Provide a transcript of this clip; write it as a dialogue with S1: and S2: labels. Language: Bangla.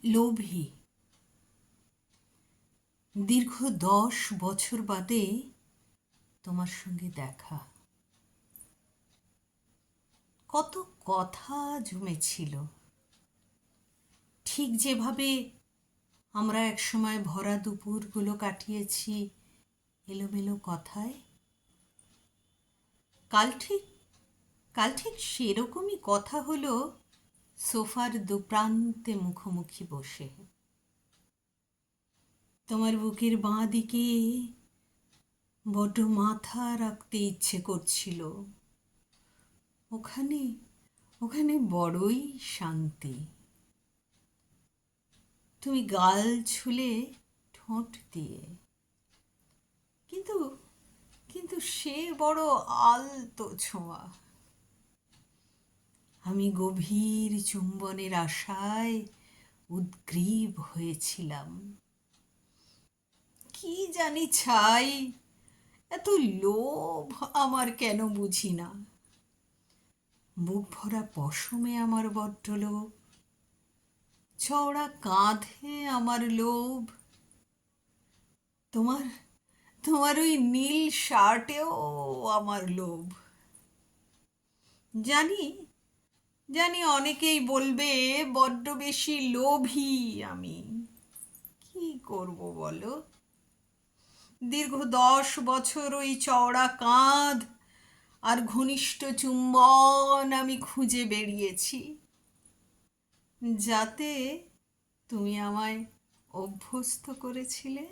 S1: লোভী। দীর্ঘ 10 বছর বাদে তোমার সঙ্গে দেখা। কত কথা জমেছিল, ঠিক যেভাবে আমরা একসময় ভরা দুপুরগুলো কাটিয়েছি এলোমেলো কথায়। কাল ঠিক কাল ঠিক সেরকমই কথা হলো সোফার দুপ্রান্তে মুখোমুখি বসে। তোমার বুকের বাঁ দিকে বড্ড মাথা রাখতে ইচ্ছে করছিল। ওখানে ওখানে বড়ই শান্তি। তুমি গাল ছুলে ঠোঁট দিয়ে, কিন্তু কিন্তু সে বড় আলতো ছোঁয়া। আমি গভীর চুম্বনের আশায় উদ্গ্রীব হয়েছিলাম। কি জানি ছাই, এত লোভ আমার কেন বুঝি না। বুক ভরা পশমে আমার বড্ড লোভ, চওড়া কাঁধে আমার লোভ, তোমার তোমার ওই নীল শার্টেও আমার লোভ। জানি জানি অনেকেই বলবে বড্ড বেশি লোভী আমি। কি করব বলো? দীর্ঘ 10 বছর ওই চওড়া কাঁধ আর ঘনিষ্ঠ চুম্বন আমি খুঁজে বেরিয়েছি, যাতে তুমি আমায় অভ্যস্ত করেছিলে।